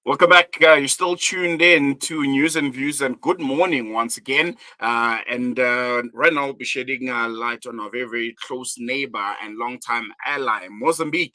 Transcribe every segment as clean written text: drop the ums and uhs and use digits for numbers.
Welcome back. You're still tuned in to News and Views, and good morning once again. And right now, we'll be shedding light on our very, very close neighbor and longtime ally, Mozambique,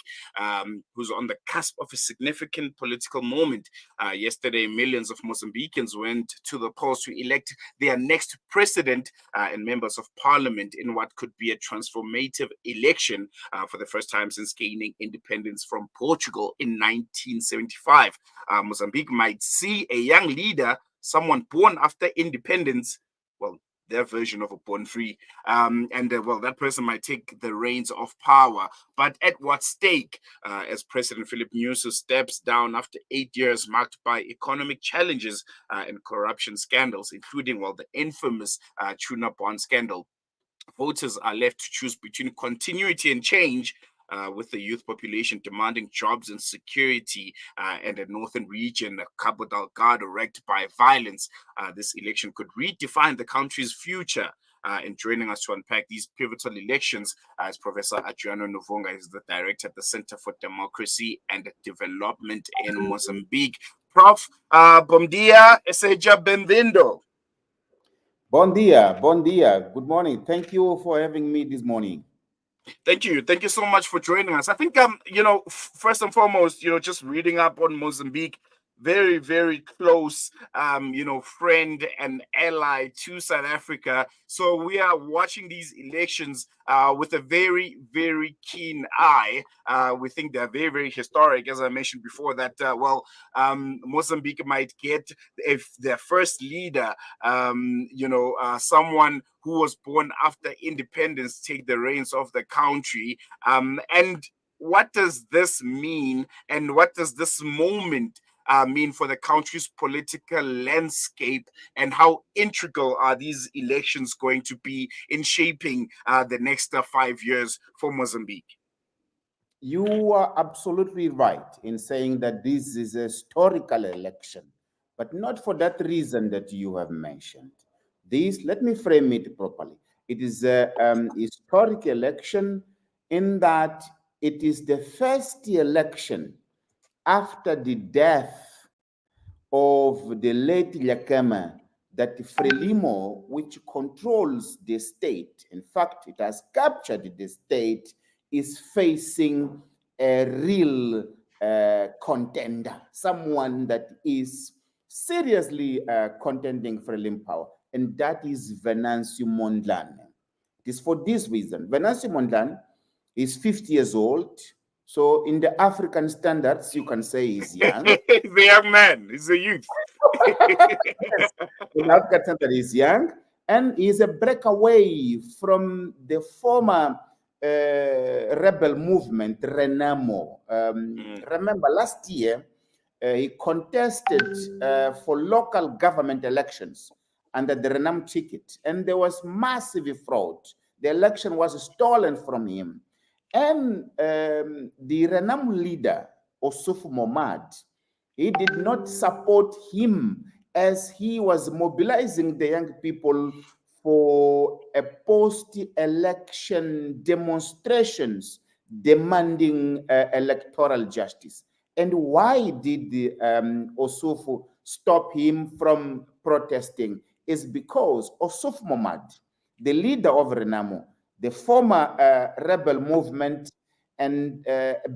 who's on the cusp of a significant political moment. Yesterday, millions of Mozambicans went to the polls to elect their next president and members of parliament in what could be a transformative election for the first time since gaining independence from Portugal in 1975. Mozambique might see a young leader, someone born after independence, well, their version of a born free, and that person might take the reins of power. But at what stake? As President Philip Nyusi steps down after 8 years marked by economic challenges and corruption scandals, including, the infamous tuna bond scandal. Voters are left to choose between continuity and change, with the youth population demanding jobs and security, and a northern region, Cabo Delgado, wrecked by violence. This election could redefine the country's future. And joining us to unpack these pivotal elections is Professor Adriano Nuvunga. He's the director at the Center for Democracy and Development in Mozambique. Prof, bom dia, seja bem-vindo. Bon dia, bon dia. Good morning. Thank you for having me this morning. Thank you. Thank you so much for joining us. I think, first and foremost, just reading up on Mozambique, very, very close, friend and ally to South Africa. So we are watching these elections with a very, very keen eye. We think they're very, very historic, as I mentioned before, that, Mozambique might get their first leader, someone who was born after independence take the reins of the country. And what does this mean? And what does this moment mean for the country's political landscape, and how integral are these elections going to be in shaping the next 5 years for Mozambique? You are absolutely right in saying that this is a historical election, but not for that reason that you have mentioned. Let me frame it properly. It is a historic election in that it is the first election after the death of the late Yakema that Frelimo, which controls the state, in fact, it has captured the state, is facing a real contender, someone that is seriously contending for Frelimo power, and that is Venancio Mondlane. It is for this reason. Venancio Mondlane is 50 years old. So in the African standards, you can say he's young. He's a young man. He's a youth. Yes. In African standards, he's young. And he's a breakaway from the former rebel movement, Renamo. Remember, last year, he contested for local government elections under the Renamo ticket. And there was massive fraud. The election was stolen from him. And the Renam leader, Osuf Momad, he did not support him as he was mobilizing the young people for a post-election demonstrations demanding electoral justice. And why did Osuf stop him from protesting? Is because Osuf Momad, the leader of Renamo, the former rebel movement and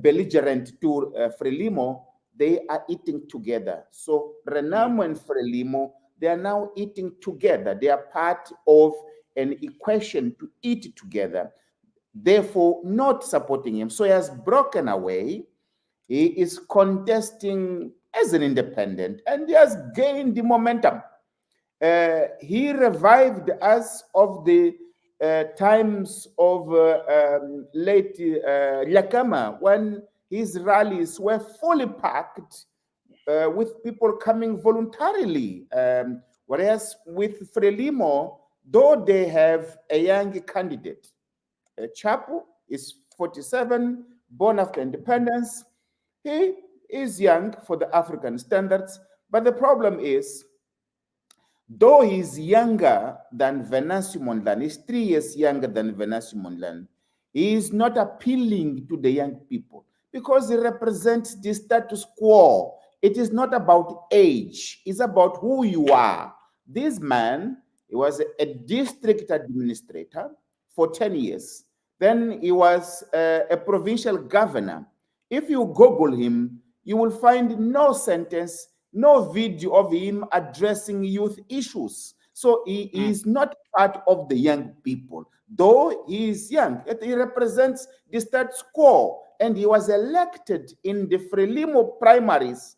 belligerent to Frelimo, they are eating together. So Renamo and Frelimo, they are now eating together. They are part of an equation to eat together, therefore not supporting him. So he has broken away. He is contesting as an independent, and he has gained the momentum. He revived us of the times of late Yakama, when his rallies were fully packed with people coming voluntarily. Whereas with Frelimo, though they have a young candidate, Chapo is 47, born after independence. He is young for the African standards, but the problem is, though he's younger than Venancio Mondlane, he's 3 years younger than Venancio Mondlane, he is not appealing to the young people because he represents the status quo it is not about age, it's about who you are. This man, he was a district administrator for 10 years. Then he was a provincial governor. If you Google him, you will find no sentence, no video of him addressing youth issues. So he is not part of the young people, though he is young. He represents the status quo, and he was elected in the Frelimo primaries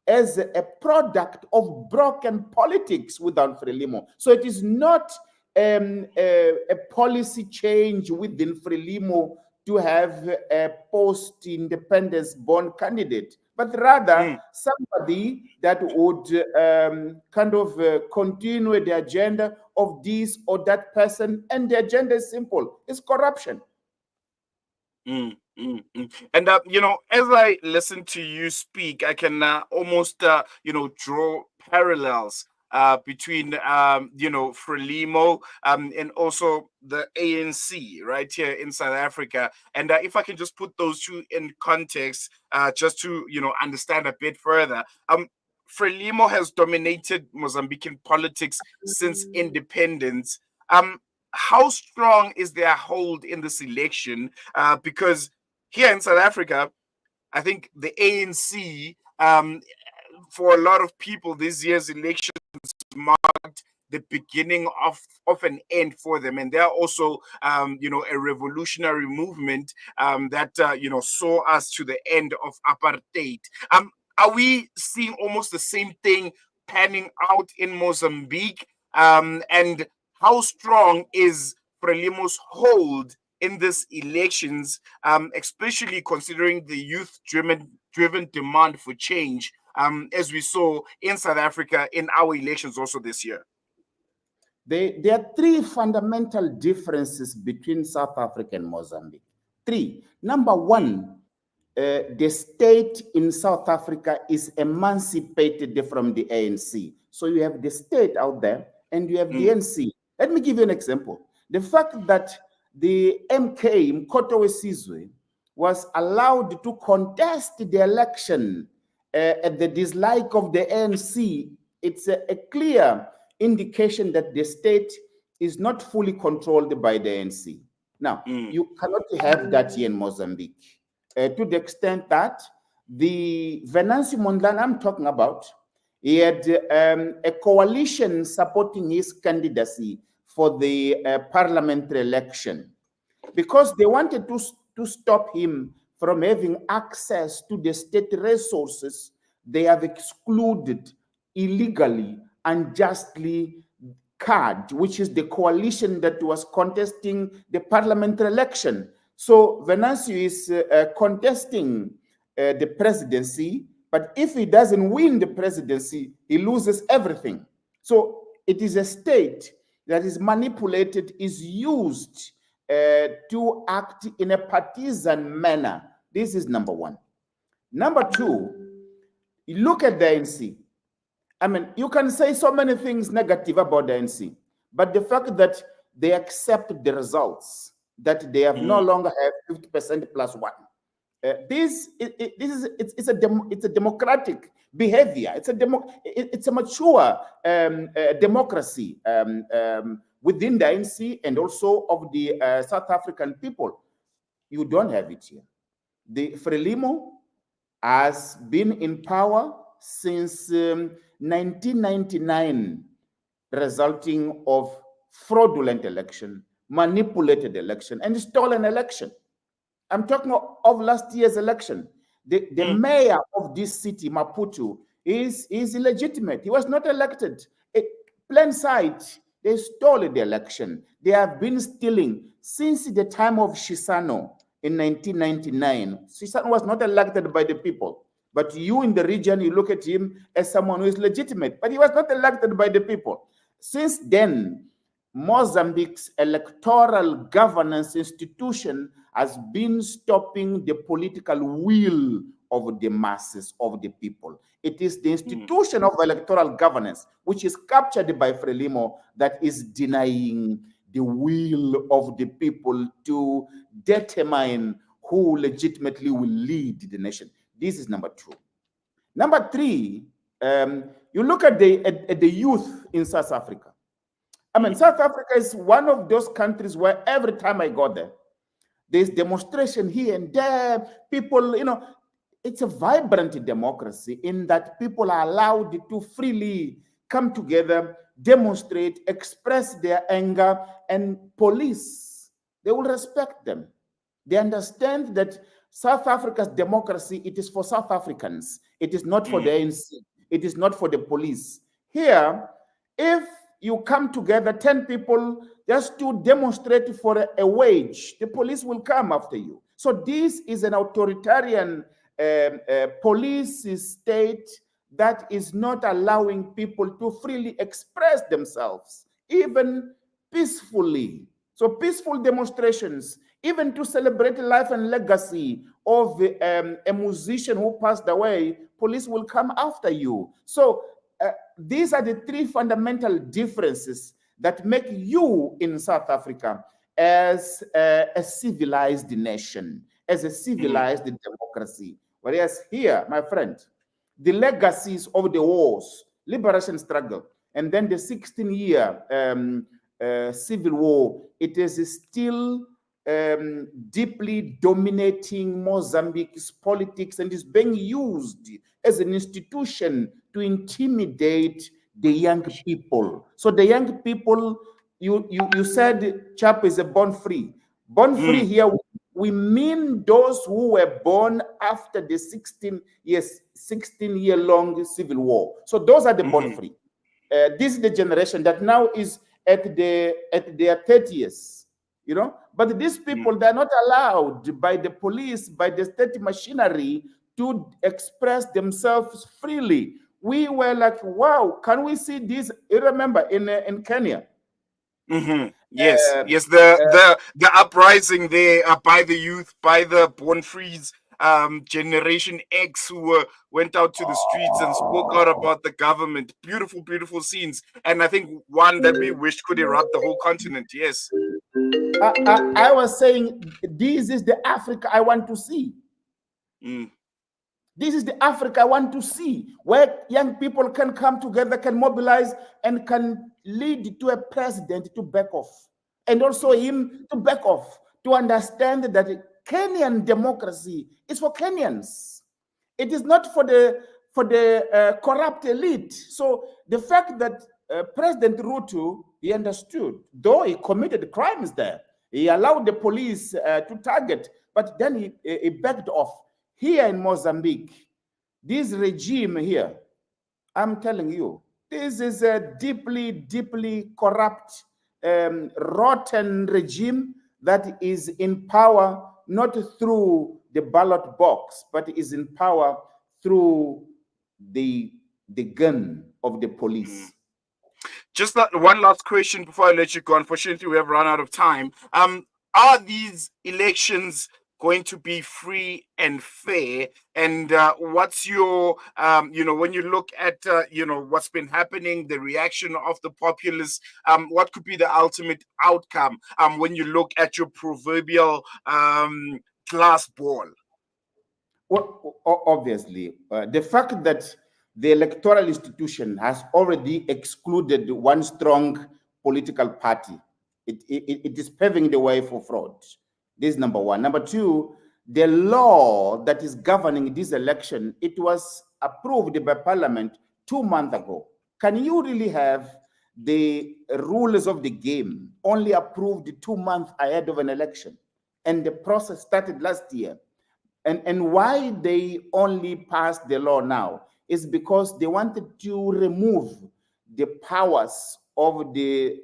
as a product of broken politics within Frelimo. So it is not a policy change within Frelimo to have a post-independence born candidate, but rather somebody that would kind of continue the agenda of this or that person. And the agenda is simple, it's corruption. And as I listen to you speak, I can almost draw parallels between Frelimo and also the ANC right here in South Africa. And if I can just put those two in context, just to understand a bit further. Frelimo has dominated Mozambican politics since independence. How strong is their hold in this election? Because here in South Africa, I think the ANC, for a lot of people, this year's elections marked the beginning of an end for them. And they're also, a revolutionary movement that, saw us to the end of apartheid. Are we seeing almost the same thing panning out in Mozambique? And how strong is Frelimo's hold in these elections, especially considering the youth-driven demand for change, as we saw in South Africa in our elections also this year? There are three fundamental differences between South Africa and Mozambique. Three. Number one, the state in South Africa is emancipated from the ANC. So you have the state out there and you have the ANC. Let me give you an example. The fact that the MK, Mkoto Wesizwe, was allowed to contest the election at the dislike of the ANC, it's a clear indication that the state is not fully controlled by the ANC. Now, you cannot have that here in Mozambique. To the extent that the Venancio Mondlane I'm talking about, he had a coalition supporting his candidacy for the parliamentary election because they wanted to stop him from having access to the state resources. They have excluded illegally, unjustly CAD, which is the coalition that was contesting the parliamentary election. So Venancio is contesting the presidency, but if he doesn't win the presidency, he loses everything. So it is a state that is manipulated, is used to act in a partisan manner. This is number one. Number two, you look at the ANC. I mean, you can say so many things negative about the ANC, but the fact that they accept the results, that they have no longer have 50% plus one. It's a democratic behavior. It's a mature democracy within the ANC and also of the South African people. You don't have it here. The Frelimo has been in power since 1999, resulting of fraudulent election, manipulated election, and stolen election. I'm talking of last year's election. The mayor of this city, Maputo, is illegitimate. He was not elected. Plain sight, they stole the election. They have been stealing since the time of Shisano in 1999. Shisano was not elected by the people. But you in the region, you look at him as someone who is legitimate. But he was not elected by the people. Since then, Mozambique's electoral governance institution has been stopping the political will of the masses, of the people. It is the institution of electoral governance, which is captured by Frelimo, that is denying the will of the people to determine who legitimately will lead the nation. This is number two. Number three, you look at the youth in South Africa. I mean, South Africa is one of those countries where every time I go there, there's demonstration here and there. People, it's a vibrant democracy in that people are allowed to freely come together, demonstrate, express their anger, and police, they will respect them. They understand that South Africa's democracy, it is for South Africans. It is not for the ANC. It is not for the police. Here, if you come together, 10 people, just to demonstrate for a wage, the police will come after you. So this is an authoritarian police state that is not allowing people to freely express themselves, even peacefully. So peaceful demonstrations, even to celebrate life and legacy of a musician who passed away, police will come after you. So these are the three fundamental differences that make you in South Africa as a civilized nation, as a civilized democracy. Whereas here, my friend, the legacies of the wars, liberation struggle, and then the 16-year civil war, it is still deeply dominating Mozambique's politics and is being used as an institution to intimidate the young people. So the young people, you said Chap is a born free. Born free here, we mean those who were born after the 16-year long civil war. So those are the born free. This is the generation that now is at their 30s, But these people, they're not allowed by the police, by the state machinery to express themselves freely. We were like, wow, can we see this? You remember in Kenya? Yes, yes, the uprising there by the youth, by the born frees, Generation X, who went out to the streets and spoke out about the government. Beautiful, beautiful scenes, and I think one that we wished could erupt the whole continent. Yes, I was saying this is the Africa I want to see. This is the Africa I want to see, where young people can come together, can mobilize, and can lead to a president to back off, and also him to back off, to understand that Kenyan democracy is for Kenyans. It is not for the corrupt elite. So the fact that President Ruto, he understood, though he committed crimes there, he allowed the police to target, but then he backed off. Here in Mozambique, this regime here, I'm telling you, this is a deeply, deeply corrupt, rotten regime that is in power not through the ballot box, but is in power through the gun of the police. Just one last question before I let you go. Unfortunately, we have run out of time. Are these elections going to be free and fair? And what's your, when you look at, what's been happening, the reaction of the populace, what could be the ultimate outcome when you look at your proverbial glass ball? Well, obviously, the fact that the electoral institution has already excluded one strong political party, it is paving the way for fraud. This is number one. Number two, the law that is governing this election, it was approved by Parliament 2 months ago. Can you really have the rules of the game only approved 2 months ahead of an election? And the process started last year. And why they only passed the law now is because they wanted to remove the powers of the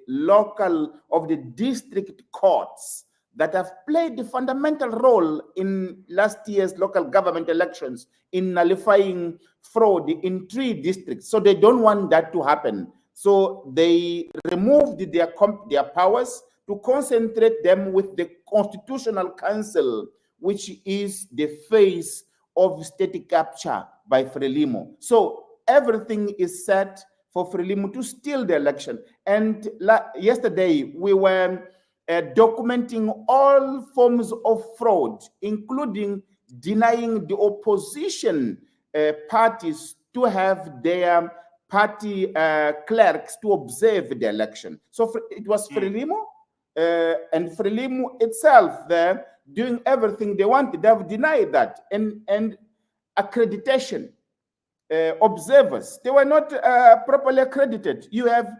district courts that have played a fundamental role in last year's local government elections in nullifying fraud in 3 districts. So they don't want that to happen. So they removed their powers to concentrate them with the Constitutional Council, which is the face of state capture by Frelimo. So everything is set for Frelimo to steal the election. And yesterday, we were documenting all forms of fraud, including denying the opposition parties to have their party clerks to observe the election. So it was Frelimo, and Frelimo itself there doing everything they wanted. They have denied that. And accreditation, observers, they were not properly accredited. You have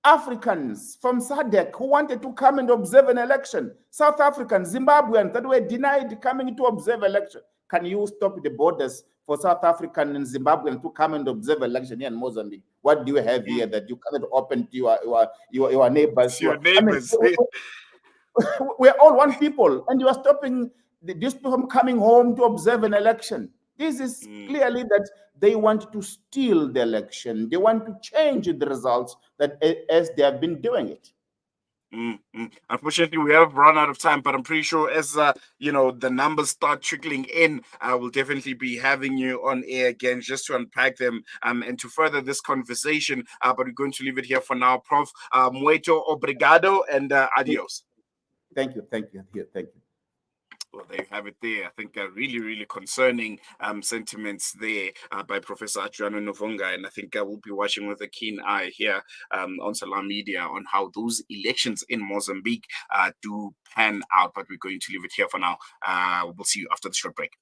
Africans from SADC who wanted to come and observe an election. South Africans, Zimbabweans that were denied coming to observe election. Can you stop the borders for South African and Zimbabwean to come and observe election here in Mozambique? What do you have here that you cannot open to your neighbors? Your neighbors. I mean, we're all one people, and you are stopping these people from coming home to observe an election. This is clearly that they want to steal the election. They want to change the results that as they have been doing it. Unfortunately, we have run out of time, but I'm pretty sure as the numbers start trickling in, I will definitely be having you on air again just to unpack them and to further this conversation. But we're going to leave it here for now, Prof. Muito obrigado and adios. Thank you. Thank you. Well, there you have it there. I think really, really concerning sentiments there by Professor Adriano Nuvunga. And I think we'll be watching with a keen eye here on Salam Media on how those elections in Mozambique do pan out. But we're going to leave it here for now. We'll see you after the short break.